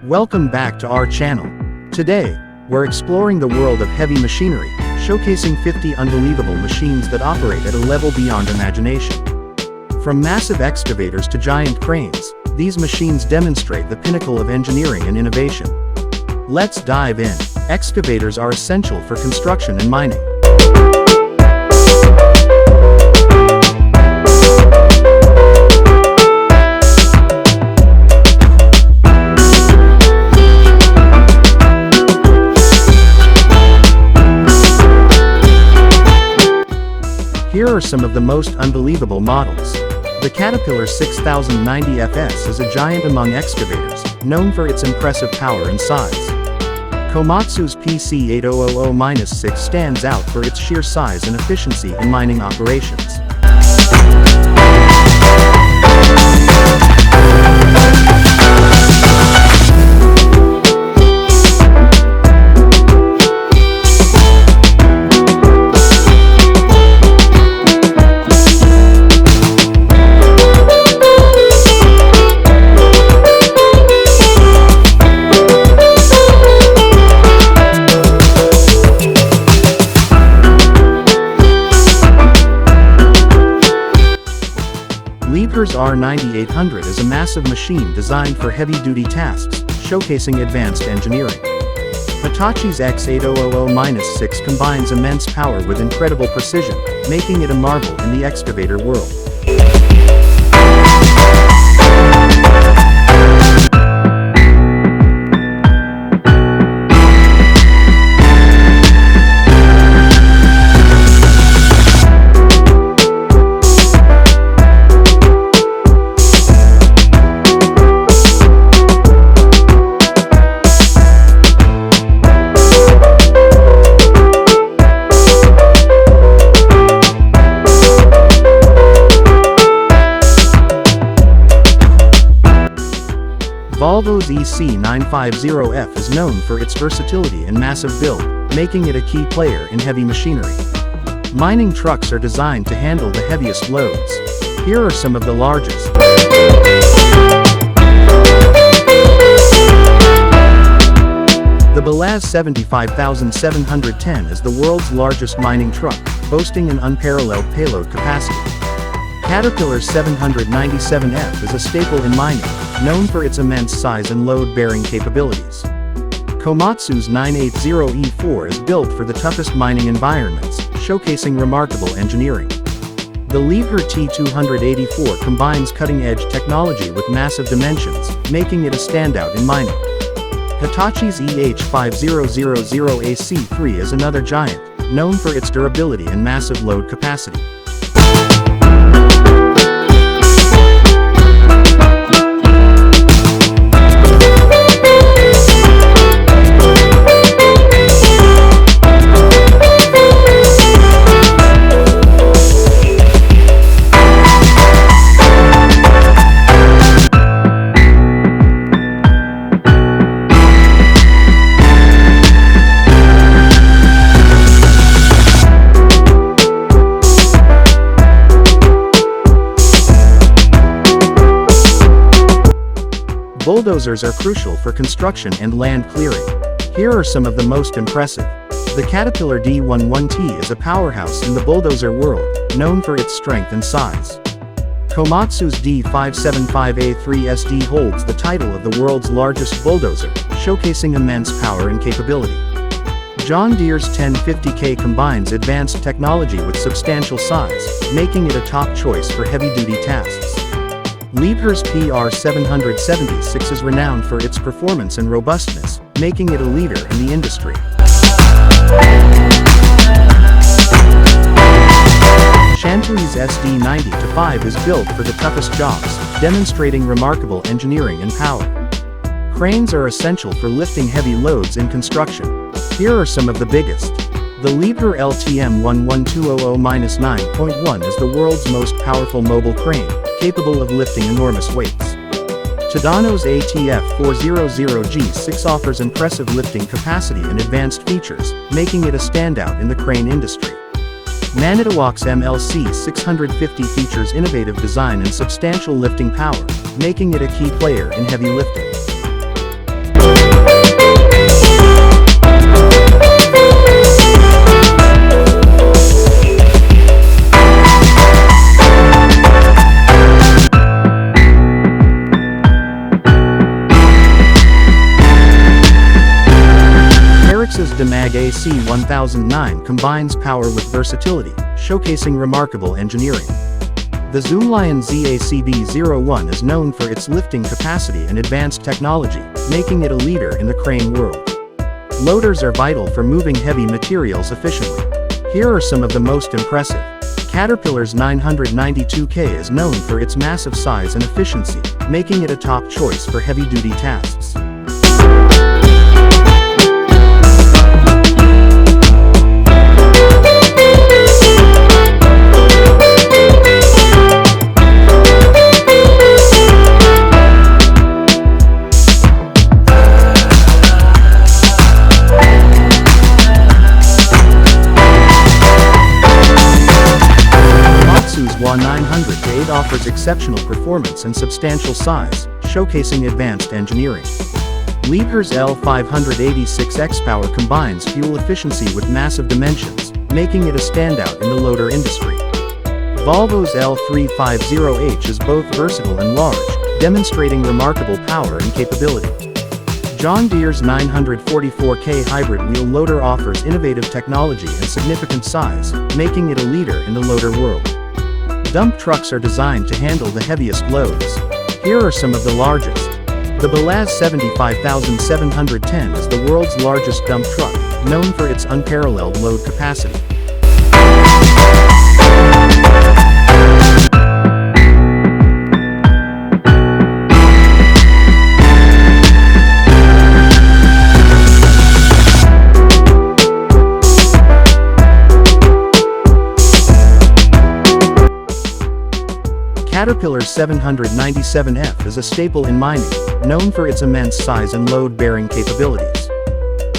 Welcome back to our channel. Today, we're exploring the world of heavy machinery, showcasing 50 unbelievable machines that operate at a level beyond imagination. From massive excavators to giant cranes, these machines demonstrate the pinnacle of engineering and innovation. Let's dive in. Excavators are essential for construction and mining. Here are some of the most unbelievable models. The Caterpillar 6090 FS is a giant among excavators, known for its impressive power and size. Komatsu's PC8000-6 stands out for its sheer size and efficiency in mining operations. Liebherr's R9800 is a massive machine designed for heavy-duty tasks, showcasing advanced engineering. Hitachi's X8000-6 combines immense power with incredible precision, making it a marvel in the excavator world. Volvo's EC950F is known for its versatility and massive build, making it a key player in heavy machinery. Mining trucks are designed to handle the heaviest loads. Here are some of the largest. The Belaz 75710 is the world's largest mining truck, boasting an unparalleled payload capacity. Caterpillar's 797F is a staple in mining, known for its immense size and load-bearing capabilities. Komatsu's 980E4 is built for the toughest mining environments, showcasing remarkable engineering. The Liebherr T284 combines cutting-edge technology with massive dimensions, making it a standout in mining. Hitachi's EH5000AC3 is another giant, known for its durability and massive load capacity. Bulldozers are crucial for construction and land clearing. Here are some of the most impressive. The Caterpillar D11T is a powerhouse in the bulldozer world, known for its strength and size. Komatsu's D575A3SD holds the title of the world's largest bulldozer, showcasing immense power and capability. John Deere's 1050K combines advanced technology with substantial size, making it a top choice for heavy-duty tasks. Liebherr's PR776 is renowned for its performance and robustness, making it a leader in the industry. Chantilly's SD90-5 is built for the toughest jobs, demonstrating remarkable engineering and power. Cranes are essential for lifting heavy loads in construction. Here are some of the biggest. The Liebherr LTM11200-9.1 is the world's most powerful mobile crane, capable of lifting enormous weights. Tadano's ATF400G6 offers impressive lifting capacity and advanced features, making it a standout in the crane industry. Manitowoc's MLC650 features innovative design and substantial lifting power, making it a key player in heavy lifting. AC 1009 combines power with versatility, showcasing remarkable engineering. The Zoomlion ZACB01 is known for its lifting capacity and advanced technology, making it a leader in the crane world. Loaders are vital for moving heavy materials efficiently. Here are some of the most impressive. Caterpillar's 992K is known for its massive size and efficiency, making it a top choice for heavy-duty tasks. SWA 900-8 offers exceptional performance and substantial size, showcasing advanced engineering. Liebherr's L586X power combines fuel efficiency with massive dimensions, making it a standout in the loader industry. Volvo's L350H is both versatile and large, demonstrating remarkable power and capability. John Deere's 944K hybrid wheel loader offers innovative technology and significant size, making it a leader in the loader world. Dump trucks are designed to handle the heaviest loads. Here are some of the largest. The Belaz 75710 is the world's largest dump truck, known for its unparalleled load capacity. Caterpillar's 797F is a staple in mining, known for its immense size and load-bearing capabilities.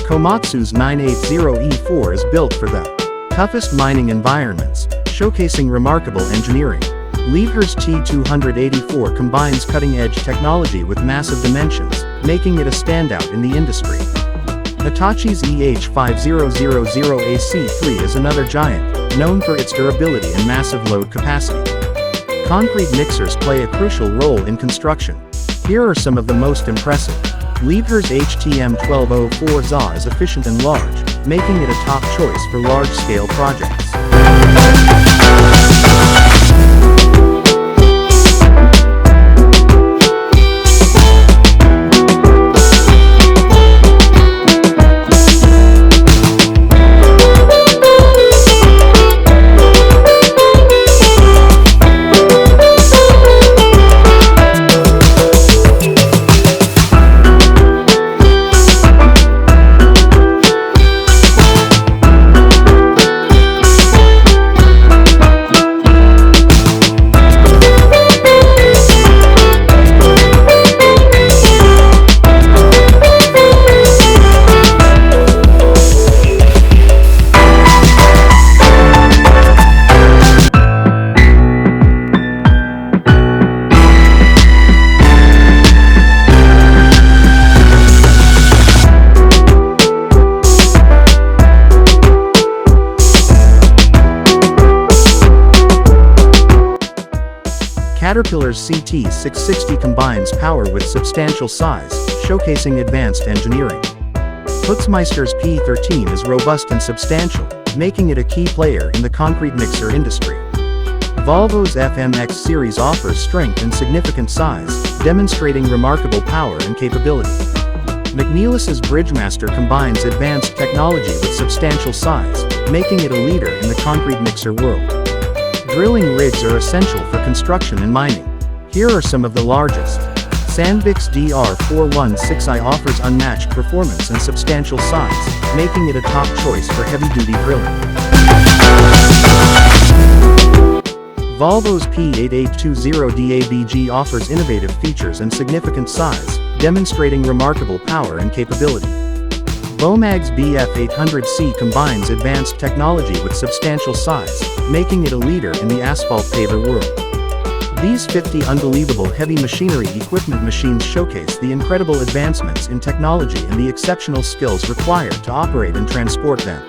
Komatsu's 980E4 is built for the toughest mining environments, showcasing remarkable engineering. Liebherr's T284 combines cutting-edge technology with massive dimensions, making it a standout in the industry. Hitachi's EH5000AC3 is another giant, known for its durability and massive load capacity. Concrete mixers play a crucial role in construction. Here are some of the most impressive. Liebherr's HTM1204 ZA is efficient and large, making it a top choice for large-scale projects. Caterpillar's CT660 combines power with substantial size, showcasing advanced engineering. Putzmeister's P13 is robust and substantial, making it a key player in the concrete mixer industry. Volvo's FMX series offers strength and significant size, demonstrating remarkable power and capability. McNeillis's Bridgemaster combines advanced technology with substantial size, making it a leader in the concrete mixer world. Drilling rigs are essential for construction and mining. Here are some of the largest. Sandvik's DR416i offers unmatched performance and substantial size, making it a top choice for heavy-duty drilling. Volvo's P8820DABG offers innovative features and significant size, demonstrating remarkable power and capability. Bomag's BF800C combines advanced technology with substantial size, making it a leader in the asphalt paver world. These 50 unbelievable heavy machinery equipment machines showcase the incredible advancements in technology and the exceptional skills required to operate and transport them.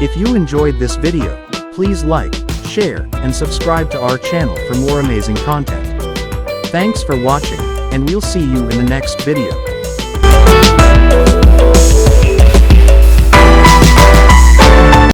If you enjoyed this video, please like, share, and subscribe to our channel for more amazing content. Thanks for watching, and we'll see you in the next video.